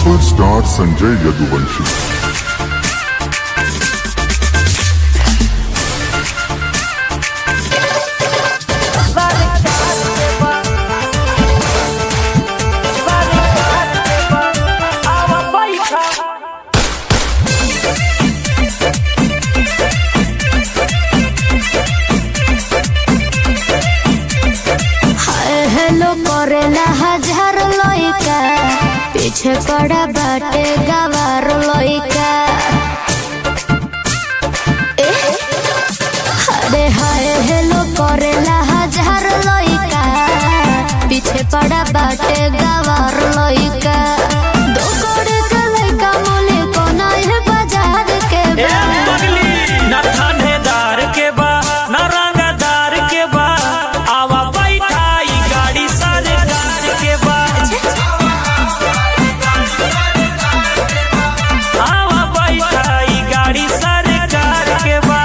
Superstar Sanjay Yaduvanshi. करेला हजार लइका पीछे पड़ा बाटे गवार लइका। अरे हाय हेलो करेला हजार लइका पीछे पड़ा बाटे गवार लइका। दो कड़े के लइका मोले कोना है बाजार के ना थानेदार के बा ना रंगदार के बा आवा बैठाई गाड़ी सरकार के बा। आवा बैठाई गाड़ी सरकार के बा।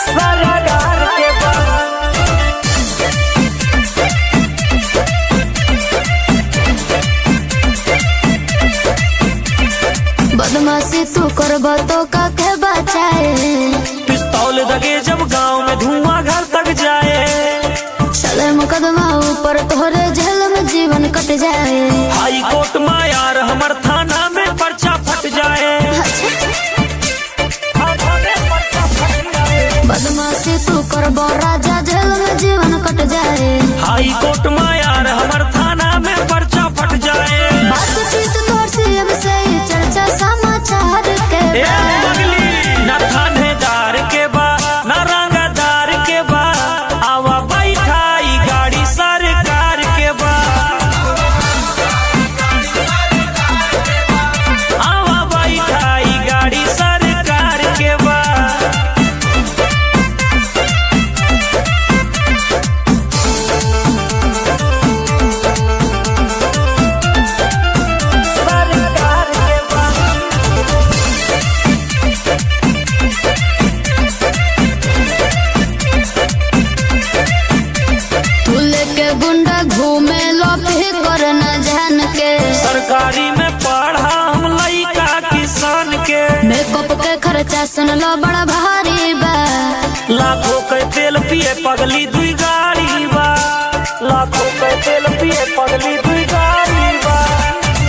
सरकार के बा। बदमाशी तू करब तो काके बचाए। पिस्तौल दगे जब गांव में धुआं घर तक जाए। चले मुकदमा ऊपर तोहरे जेल में जीवन कट जाए। हाई कोर्ट में यार हमर थाना में पर्चा फट जाए। बदमाशी तू करब राजा जेल में जीवन कट जाए। हाई कोर्ट में यार हमर थाना में पर्चा फट जाए। बातचीत तोर सीएम से ही चर्चा समाचार के ना थानेदार के बा ना रंगदार के बा आवा बैठाई गाड़ी सरकार के बा। आवा बैठाई गाड़ी सरकार के बा। सरकार के बा। तू लेके गुंडा घूमे लो फिर कर न जान के। सरकारी में पढ़ा हम लइका किसान के। मेकअप के खर्चा सुन लो बड़ा भारी बा। लाखों के तेल पिए पगली दुई गाड़ी बा। लाखों के तेल पिए पगली दुई गाड़ी बा।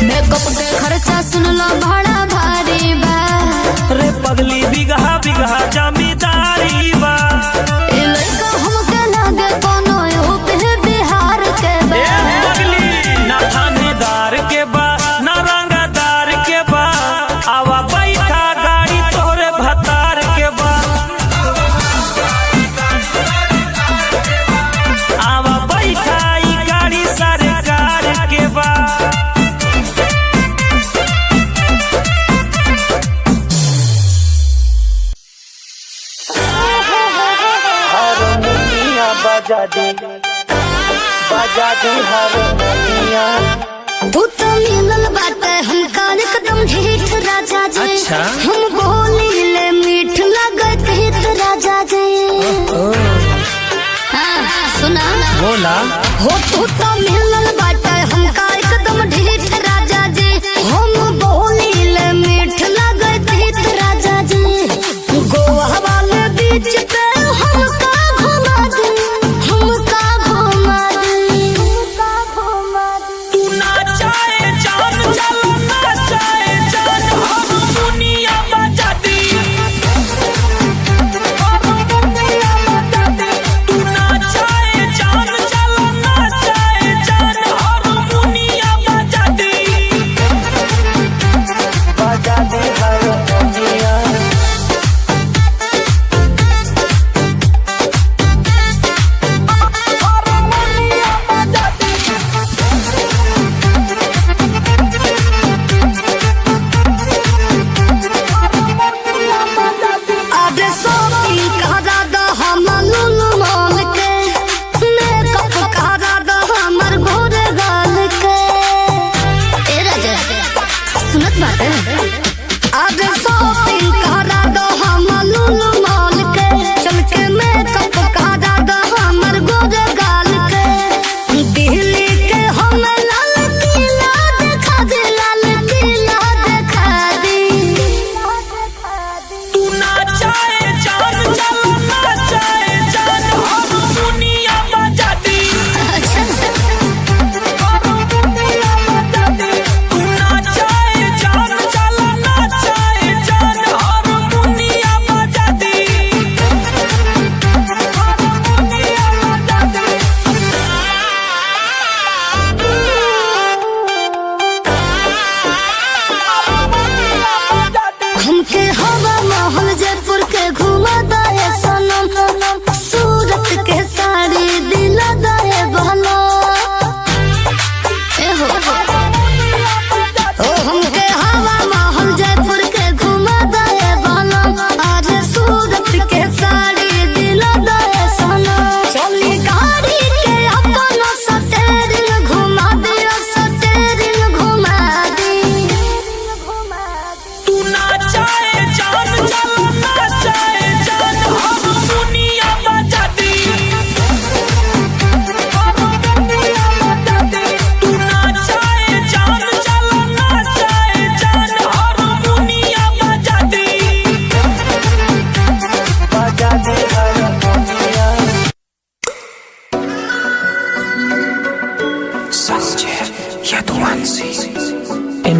मेकअप के खर्चा सुन लो बड़ा भारी बा। रे पगली बिगहा बिगहा जमींदारी बा। ए लइका हमके लागे कोनो यूपी बिहार के बा। पगली ना थानेदार के बा ना रंगदार के बा आवा बैठा गाड़ी तोहरे भतार के बा। आवा बैठाई गाड़ी सरकार के बा। हारमोनिया बजा दे हारमोनिया। तू तो मिलल बाटे हमका एकदम ढीठ राजा जी। अच्छा। हम बोली ले मीठ लगत हित राजा जी। हाँ सुना बोला हो तू तो मिलल बाटे हमका एकदम ढीठ राजा जी। हम बोली ले मीठ लगत हित राजा जी। गोवा वाले बीच पे हमका घुमा दे। हमका घुमा दे। तू नाचाए जान चलो नाचाए जान हारमोनिया बजा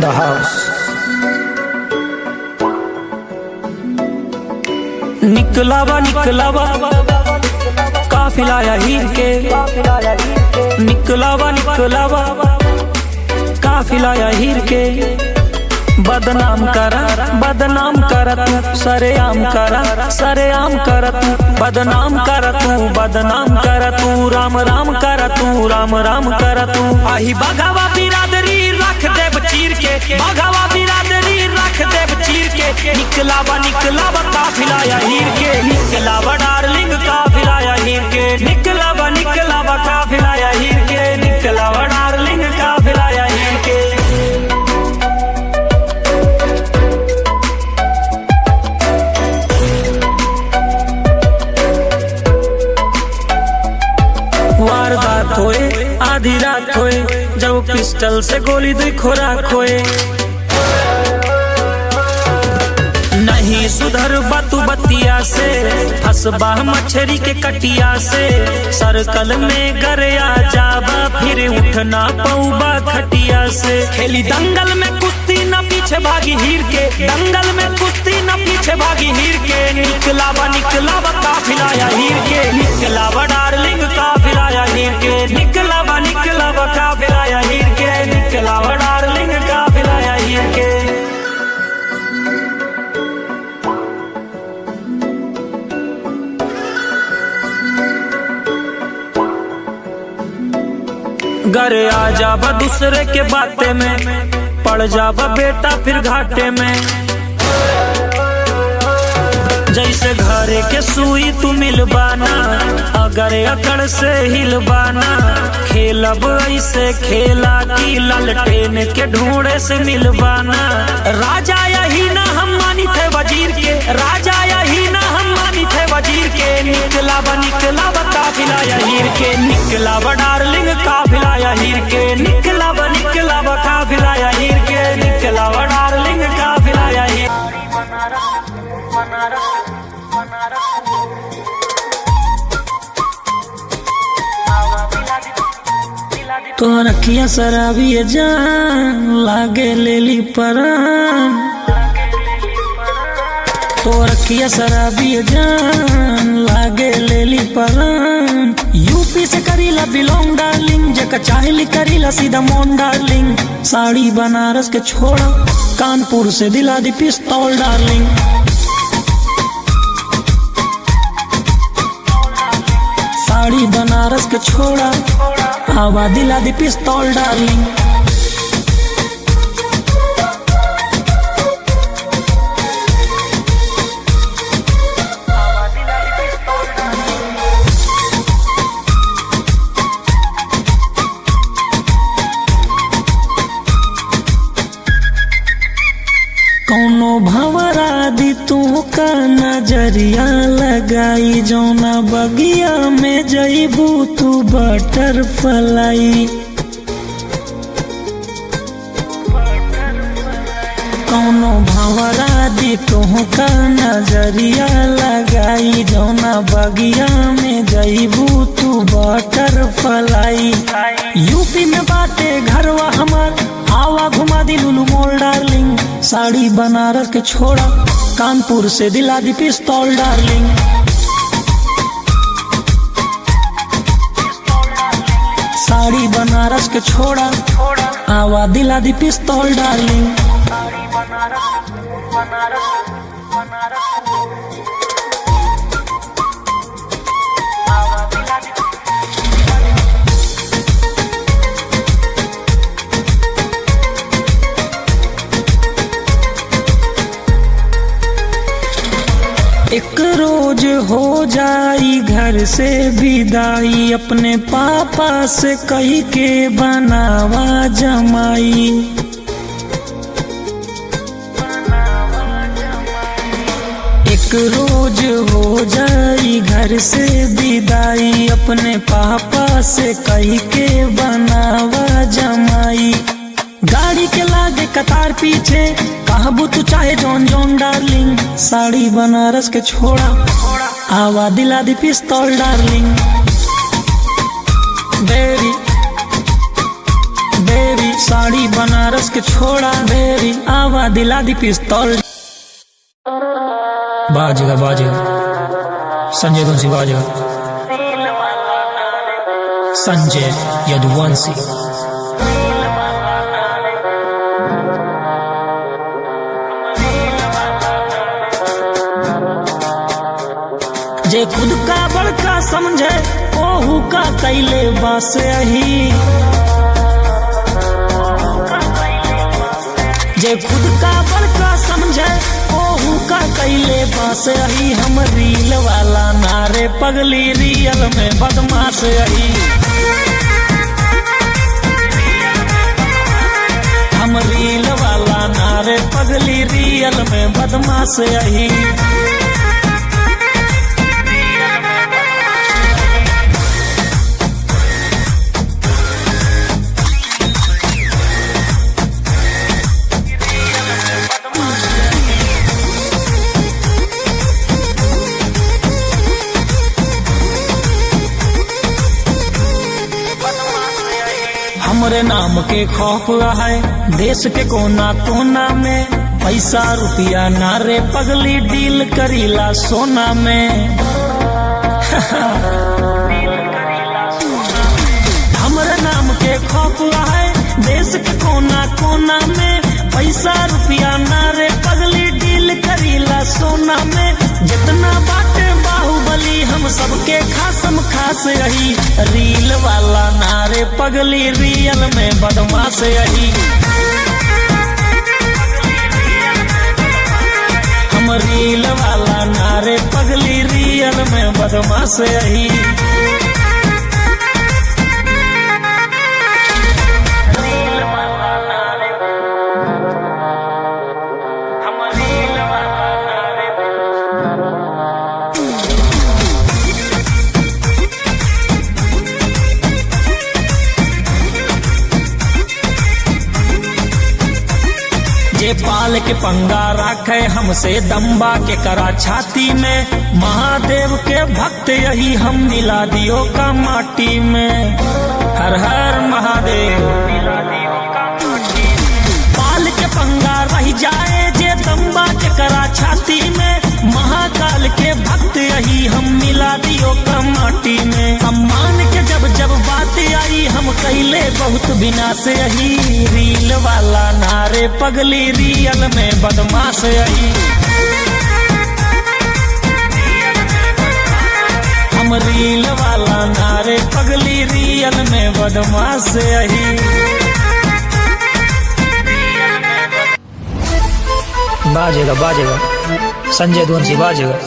the house. निकलावा काफिला या हीर के, निकलावा काफिला या हीर के, बदनाम करत सरेआम करत बदनाम करत राम राम करत आही बघावा बिरादरी रख देव चीर के, बघावा बिरादरी रख देव चीर के, निकलावा काफिला या हीर के, निकलावा डार्लिंग काफिला या हीर के, निकलावा काफिला या हीर के, निकलावा डार्लिंग काफिला या हीर के। वारदात होए आधी रात होए, जब पिस्टल से गोली दुई खोराक होए, नहीं सुधर बातू बतिया से, फसबा मछरी के कटिया से, सर्कल में गरया जाबा फिर उठना पौबा खटिया से, खेली दंगल में कुश्ती न पीछे भागी हीर के, दंगल में कुश्ती न पीछे भागी हीर के, निकलावा काफिला या हीर के, निकलावा डार्लिंग काफिला या हीर के, निकलावा काफिला या हीर के, निकलावा डार्लिंग काफिला या हीर के। घर आ जाबा दूसरे के बाते में, पड़ जाबा बेटा फिर घाटे में, जैसे घरे के सुई तू मिलबाना, अगर अकड़ से हिलबाना, खेलब ऐसे खेला की ललटेन के ढूंढे से मिलबाना, राजा यही ना हम मानी थे वजीर के, राजा यही ना हम मानी थे वजीर के, निकलावा काफिला या हीर के, निकलावा डार्लिंग काफिला या हीर के, निकलावा काफिला या हीर के, निकलावा डार्लिंग काफिला या हीर। तो रखिया शराबी जान लागे लेली परान, तो रखिया शराबी जान लागे लेली परान, यूपी से करीला बिलोंग डार्लिंग, जका चाहली करीला सीधा मोन डार्लिंग, साड़ी बनारस के छोड़ा कानपुर से दिला दी पिस्तौल डार्लिंग, साड़ी बनारस के छोड़ा आवा दिला दी पिस्तौल डार्लिंग। कौनो भंवरा दी तू का नजरिया लगाई, जौना बगिया में जईबू तू बटरफ्लाई, कौनो भंवरा दी तू का नजरिया लगाई, जौना बगिया में जईबू तू बटरफ्लाई, यूपी में बाटे घरवा हमार, आवा घुमा दी लुलु मॉल डार्लिंग, साड़ी बनारस के छोड़ा कानपुर से दिला दी पिस्तौल डार्लिंग, साड़ी बनारस के छोड़ा आवा दिला दी पिस्तौल डार्लिंग। एक रोज हो जाई घर से विदाई, अपने पापा से कही के बनावा जमाई, एक रोज हो जाई घर से विदाई, अपने पापा से कही के बनावा जमाई, गाड़ी के लागे कतार पीछे, कहबू तू चाहे जौन जौन डार्लिंग, साड़ी बनारस के छोड़ा आवा दिला दी पिस्तौल डार्लिंग, बेरी बेबी साड़ी बनारस के छोड़ा बेबी आवा दिला दी पिस्तौल। बाजेगा संजय दुंसी बाजेगा, संजय यदुवंशी। जे खुद का बड़का समझे ओहू का कैले बास यही, जे खुद का बड़का समझे ओहू का कैले बास यही। हम रील वाला नारे पगली रियल में बदमाश यही, हम रील वाला नारे पगली रियल में बदमाश यही। हमरे नाम के खौफ है देश के कोना कोना में, पैसा रुपया नारे पगली डील करीला सोना में। हमरे नाम के खौफ है देश के कोना कोना में, पैसा रुपया नारे पगली डील करीला सोना में। जितना बाटे बाहुबली हम सबके खासम खास यही, रील वाला नारे पगली रियल में बदमाश यही। हम रील वाला नारे पगली रियल में बदमाश यही। जे पाल के पंगा राखे हमसे दम्बा के करा छाती में, महादेव के भक्त यही हम मिला दियो का माटी में। हर हर महादेव। पाल के पंगा रह जाए जे दम्बा के करा छाती में, महाकाल के भक्त यही हम मिला दियो का माटी में। सम्मान के जब जब बात आई हम कैले बहुत विनाश यही, रील वाला नारे पगली रियल में बदमाश यही। हम रील वाला नारे पगली रियल में बदमाश यही। बाजेगा संजय दुंसी बाजेगा।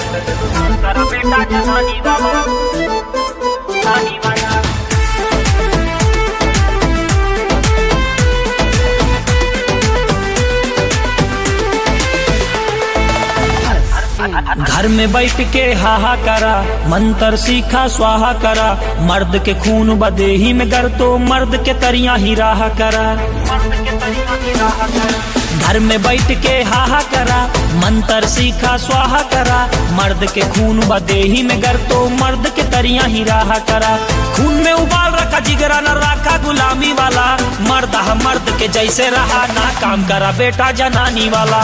घर में बैठ के हाहा करा, मंत्र सीखा स्वाहा करा, मर्द के खून बदेही में गर तो मर्द के तरिया ही राह करा। घर में बैठ के हाहा करा, मंत्र सीखा स्वाहा करा, मर्द के खून बदेही में गर तो मर्द के तरिया ही राह करा। खून में उबाल रखा जिगरा न रखा गुलामी वाला, मर्द के जैसे रहा ना काम करा बेटा जनानी वाला।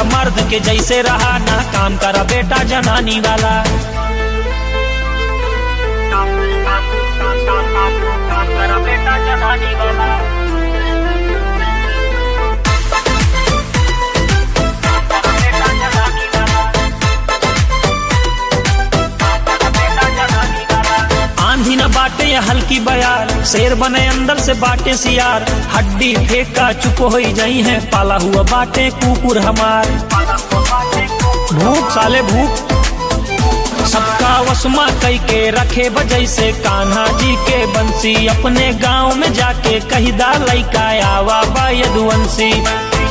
मर्द के जैसे रहा ना काम करा बेटा जनानी वाला। काम करा बेटा जनानी वाला। आंधी न बाटे या हल्की बयार, शेर बने अंदर से बाटे सियार, हड्डी फेंका चुप हो जाई है, पाला हुआ बाटे कुकुर हमार। भूख साले भूख सबका वसमा कई के रखे बजै से, कान्हा जी के बंसी अपने गांव में जाके कहिदा लइका आवा बा यदुवंशी।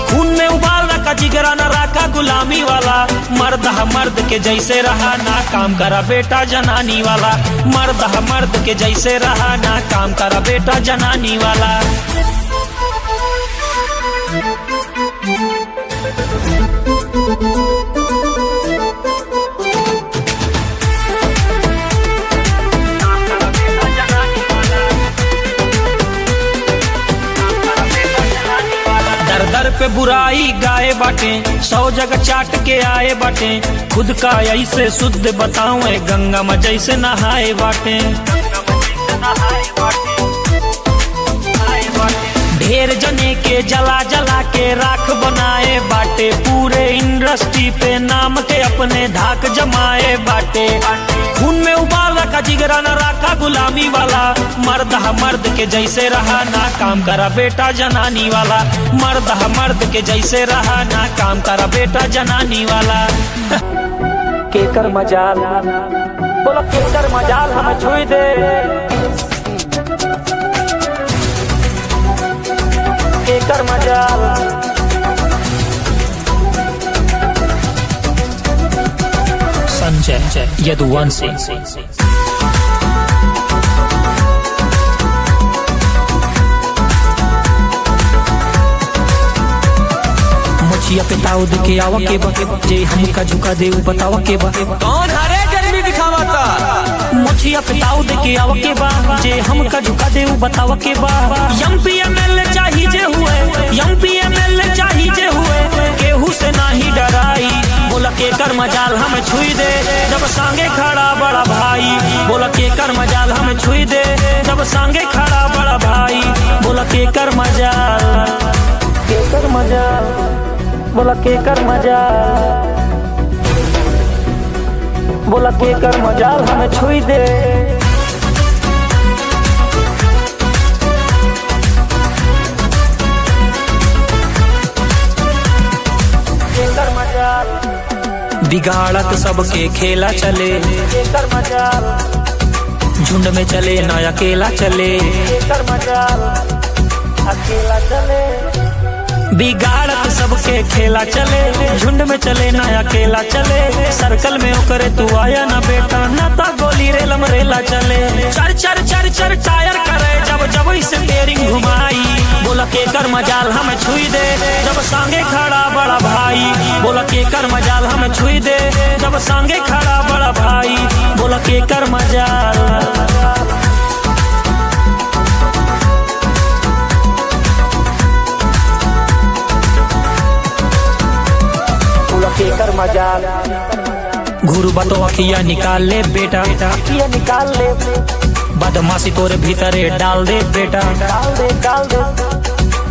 खून में उबाल रखा जिगरा न रखा गुलामी वाला, मर्द के जैसे रहा ना काम करा बेटा जनानी वाला। मर्द के जैसे रहा ना काम करा बेटा जनानी वाला। पे बुराई गाए बाटे, 100 जगह चाट के आए बाटे। खुद का ऐसे शुद्ध बताऊं गंगा में जैसे नहाए बाटे। ढेर जने के जला जला के राख बनाए बाटे। पूरे इंडस्ट्री पे नाम के अपने धाक जमाए बाटे। खून में उबाल रखा जिगरा न रखा गुलामी वाला। मर्द हा मर्द के जैसे रहा ना काम करा बेटा जनानी वाला। मर्द हा मर्द के जैसे रहा ना काम करा बेटा जनानी वाला। केकर मजाल बोला, केकर मजाल हमें छुई दे। केकर मजाल संजय यदुवंशी। मुछिया पे ताऊ दिखे आवा के बा, जे हमका झुका दे बतावा के बा। कौन हरे गर्मी दिखावता? मुछिया पे ताऊ दिखे आवा के बा, जे हमका झुका दे बतावा के बा। एमपी एमएलए चाहिए जे हुए, एमपी एमएलए चाहिए जे हुए, केहू से नाही डराई। बोला केकर मजाल हमें छुई दे, जब सांगे खड़ा बड़ा भाई। बोला केकर मजाल हमें छुई दे, जब सांगे खड़ा बड़ा भाई। बोला केकर मजाल, केकर मजाल, बोला केकर मजाल, बोला केकर मजाल हमें छुई दे। केकर मजाल बिगाड़त सबके खेला चले। केकर मजाल झुंड में चले ना अकेला चले। केकर मजाल अकेला चले। बिगाड़त सबके खेला चले, झुंड में चले ना अकेला चले। सर्कल में ओकरे तू आया ना बेटा, ना ता गोली रेलम रेला चले। चर चर चर चर टायर करे जब जब इसे टेयरिंग घुमाई। बोला केकर मजाल हमें छुई दे, जब सांगे खड़ा बड़ा भाई। बोला केकर मजाल हमें छुई दे, जब सांगे खड़ा बड़ा भाई। बोला केकर मजाल, केकर मजाल। घुर बतो अखिया निकाल ले बेटा, अखिया निकाल ले। बदमाशी तोरे भीतरे डाल दे बेटा, डाल दे डाल दे।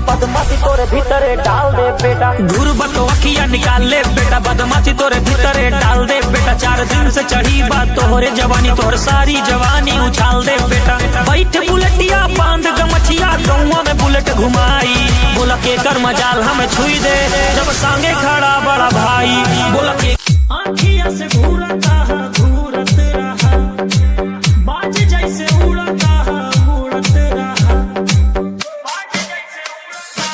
बदमाशी तोरे भीतरे डाल दे बेटा। घुर बतो अखिया निकाल ले बेटा, बदमाशी तोरे भीतरे डाल दे बेटा। 4 दिन से चढ़ी बात तोहरे जवानी, तोहर सारी जवानी उछाल दे बेटा। बैठ बुलेटिया बांध गमछिया, गौवा में बुलेट घुमाई। बोला केकर मजाल हमें छुई दे, जब सांगे खड़ा बड़ा भाई। बोला के आँखिया से घूरता घूरत रहा, बाज जैसे उड़ता उड़त रहा। बाज जैसे उड़ता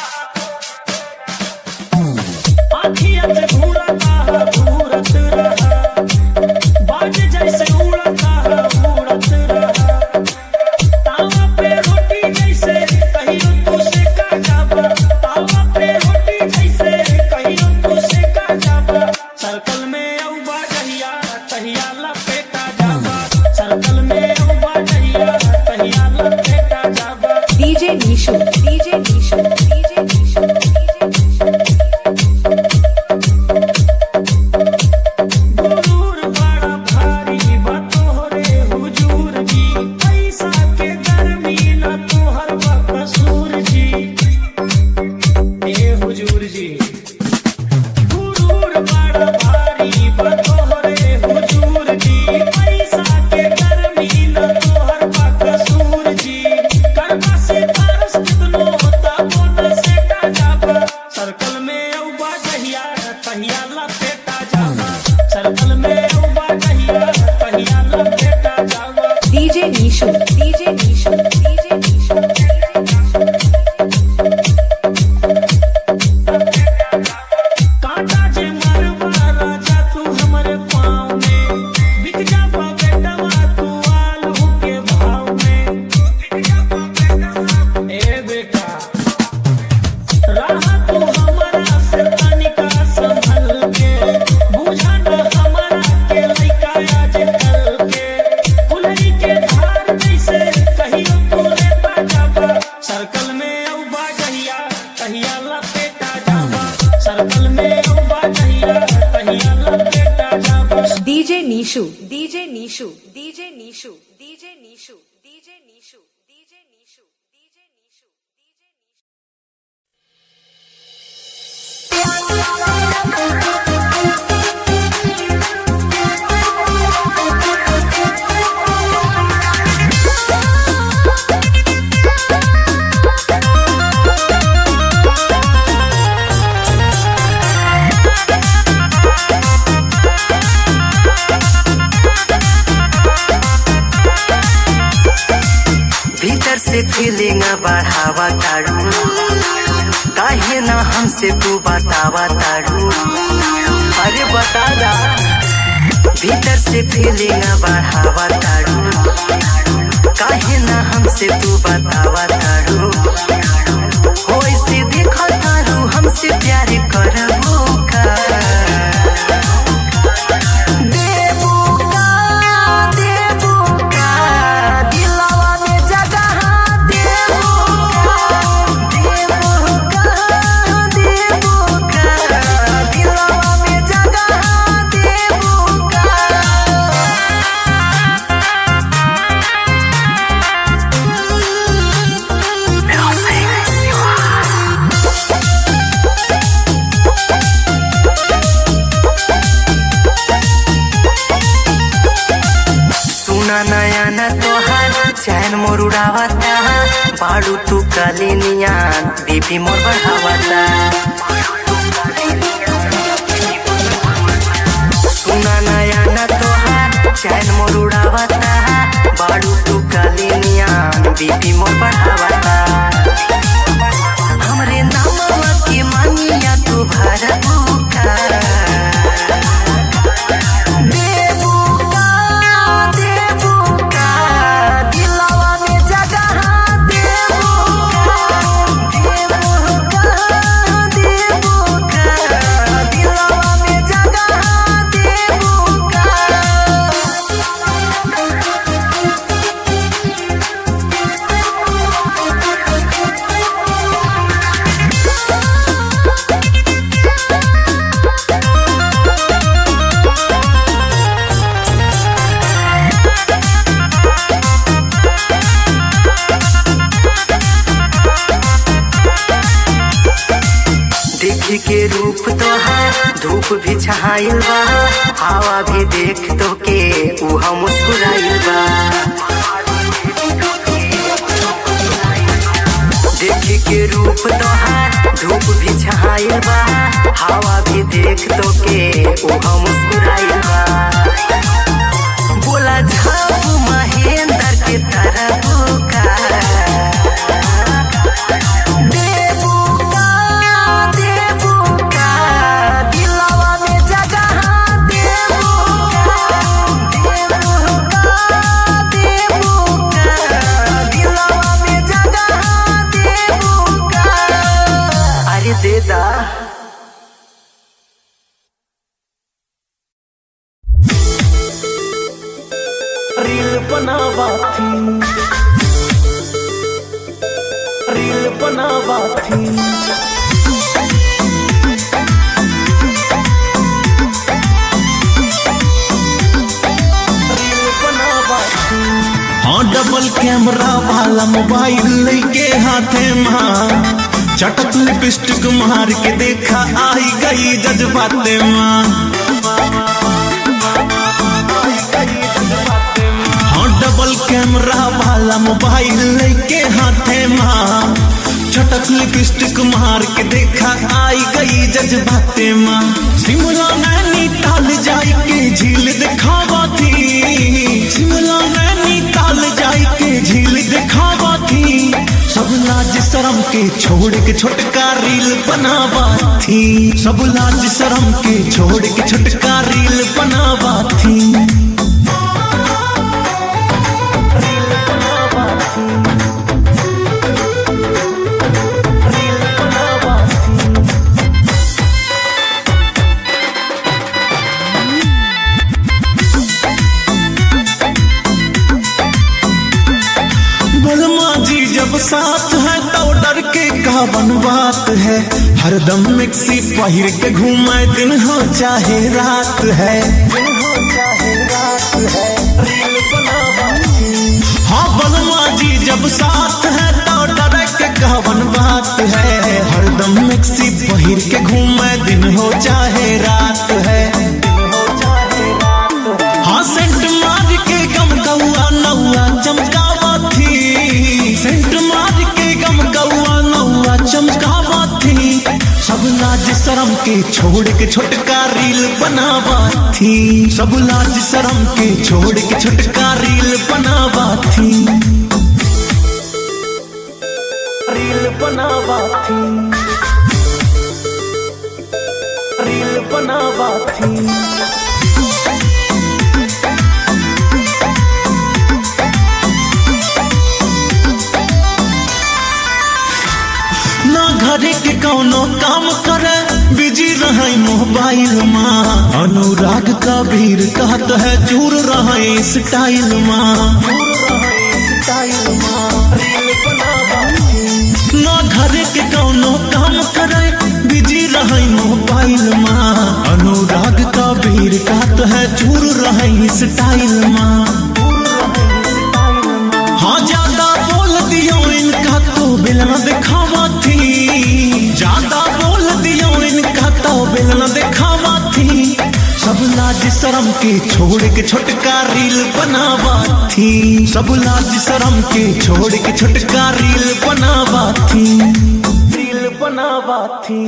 आँखिया से घूरता घूरत रहा, बाज जैसे उड़ता उड़त रहा। तावा पे रोटी जैसे कहीं तू से का जाबा, तावा पे रोटी जैसे कहीं तू से का जाबा। सर्कल में औबा जहिया Nishu DJ Nishu DJ Nishu DJ Nishu DJ Nishu DJ Nishu DJ Nishu भीतर से फीलिंग बढ़ावा ताड़ू, काहे ना हमसे तू बतावा ताड़ू। अरे बता दा, भीतर से फीलिंग बढ़ावा ताड़ू, काहे ना हमसे तू बतावा ताड़ू। हो ऐसे देखो तारू हमसे प्यार करबो का, नया न तोहार चैन मोर उड़ावता, बाड़ू तू कालिनिया बीपी मोर बढ़ावता। सुना नया न तोहार चैन मोर उड़ावता, बाड़ू तू कालिनिया बीपी मोर बढ़ावता। हमरे नाम के मानिया तू भरबू का, के रूप तोहार धूप भी छाइल बा, हवा भी देख तो के उहा मुस्कुराइल बा। देख के रूप तोहार धूप भी छाइल बा, हवा भी देख तो के उहा मुस्कुराइल बा। बोला झाबू महेंद्र के तरह का, देदा रील बनावाथी, रील बनावाथी। हाँ डबल कैमरा वाला मोबाइल लेके हाथे माँ, चटक लिपस्टिक मार के देखा आई गई जज्बाते माँ। हाँ डबल कैमरा वाला मोबाइल लेके हाथे माँ, चटक लिपस्टिक मार के देखा आई गई जज्बाते माँ। शिमला नैनीताल जाई के झील दिखावा थी, शिमला नैनीताल जाई के झील दिखावा थी। सब लाज शर्म के छोड़ के छोटका रील बनावा थी, सब लाज शर्म के छोड़ के छोटका रील बनावा थी। जब साथ है तो डर के कावन बात है, हरदम मिक्सी पहिर के घूमे दिन हो चाहे रात है। शर्म के छोड़ के छोटका रील बनावा थी, सब लाज शर्म के छोड़ के छोटका रील बनावा थी, रील बनावा थी, रील बनावा थी। ना घरे के कौनो काम करे बिजी रहे मोबाइल माँ, अनुराग कबीर कहत है चूर रहे स्टाइल माँ, ना घरे के कौनो काम करे बिजी रहे मोबाइल माँ, अनुराग कबीर कहत है चूर रहे स्टाइल माँ। हाँ ज्यादा बोल दियो इनका तो बिलना दिखावा थी, ज्यादा बोल दियो इनका तो बिलना दिखावा थी, सब लाज शर्म के छोड़ के छोटका रील बनावा थी, सब लाज शर्म के छोड़ के छोटका रील बनावा थी, रील बनावा थी।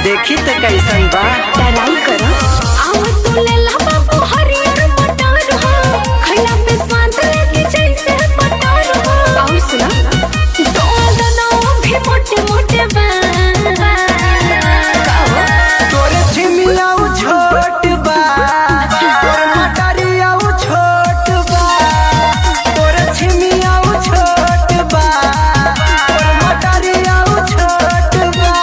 देखी तो कैसन बा चढ़ाई करो आव तू ले ला बाबू हरियर मटर हो, खैला पे स्वाद लगे जैसे मटर हो। और सुना दोनों भी मोटे मोटे बा, तोरे छिमियाऊ छोट बा, तोरे मटरियाऊ छोट बा, तोरे छिमियाऊ छोट बा, तोरे मटरियाऊ छोट बा,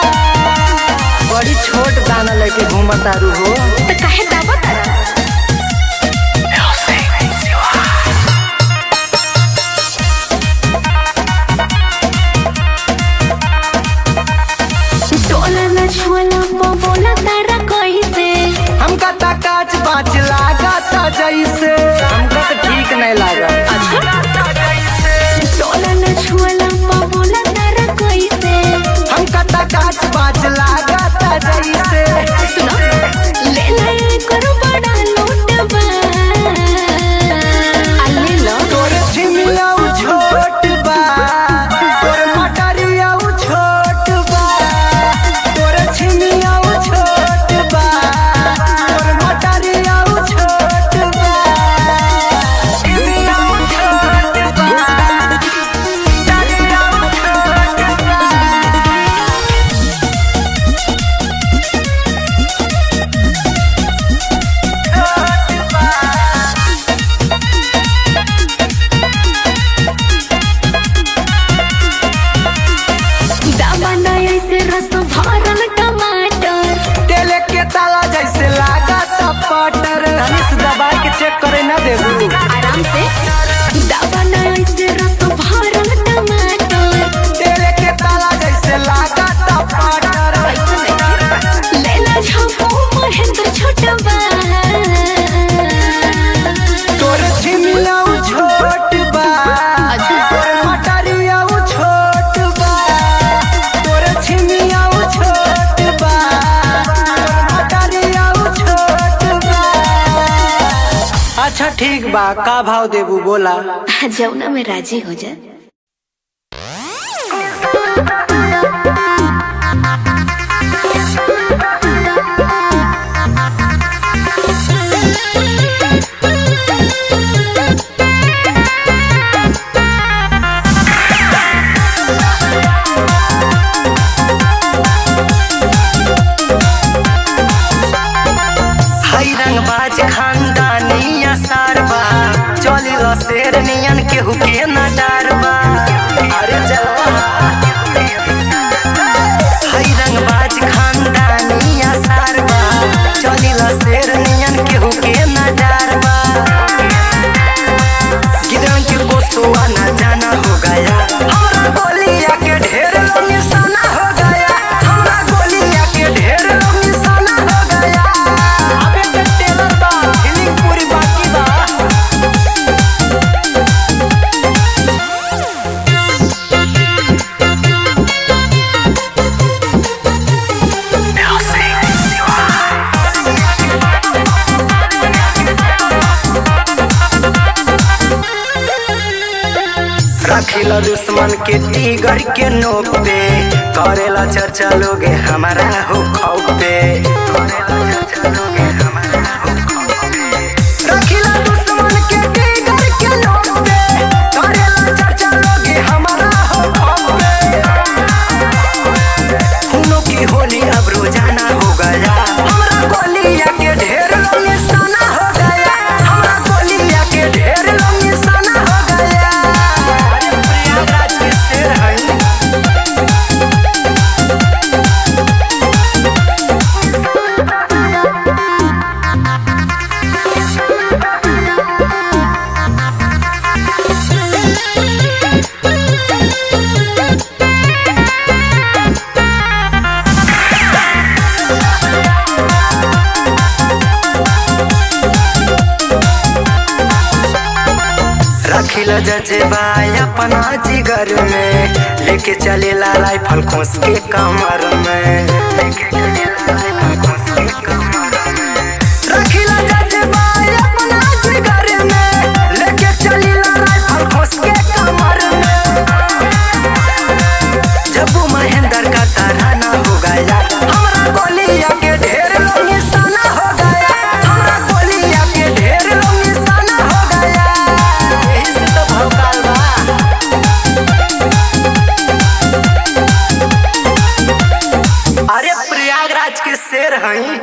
बड़ी छोट दाना लेके घूमतारू हो तो काहे दावा तारा? टोला न छुअला बोला तारा कैसे, हमका ता काच बाच लागता जैसे, हमका तो ठीक नहीं लगा। टोला न छुअला बोला तारा कैसे, हमका ता काच बाच लागता जैसे। सुनो ले ले करो बड़ा लोटबा, ले लो तोरे छिमियाऊ छोट बा, तोरे मटरियाऊ छोट बा, तोरे छिमियाऊ छोट बा, तोरे मटरियाऊ छोट बा, छिमियाऊ छोट बा, मटरियाऊ छोट बा। दामन ऐसे रस भरल टमाटर, तेल के ताला जैसे लागता पटर, धनुष दबा के चेक करे ना देबू। आराम से दामन ऐसे रस भरल टमाटर, तेल के ताला जैसे लागता पटर, ले ला झपो महेंद्र छोटबा, तोरे छिमियाऊ छोट बा, तोरे मटरियाऊ छोट बा, तोरे छिमियाऊ छोट बा, तोरे मटरियाऊ छोट बा। अच्छा ठीक बा, का भाव देबू बोला? जौना में राजी हो जा। हई रंगबाज खानदानी सारबा, चलिल शेर नियन केहू के न डरबा। दुश्मन के टीगर के नोक पे करेला चर्चा लोगे हमारा हो खौफ पे रखिला दुश्मन के टीगर के नोक पे करेला चर्चा लोगे हमारा हो खौफ पे खूनों की होली अब रोजाना हो गया हमरा गोलिया के ढेर लोग निशाना हो गया हमरा गोलिया के ढेर लोग निशाना हो गया। अरे प्रयागराज के शेर है रखिला जजेबा अपना जिगर में लेके चलेला राइफल खोस के कमर में रखिला जजेबा अपना जिगर में लेके चलेला राइफल खोस के कमर में जब महेंद्र का तराना हो गया हमरा गोलिया के ढेर लोग निशाना हो गया हमरा गोलिया के ढेर लोग निशाना हो गया। यही से तो भौकाल बा। अरे प्रयागराज के शेर हैं।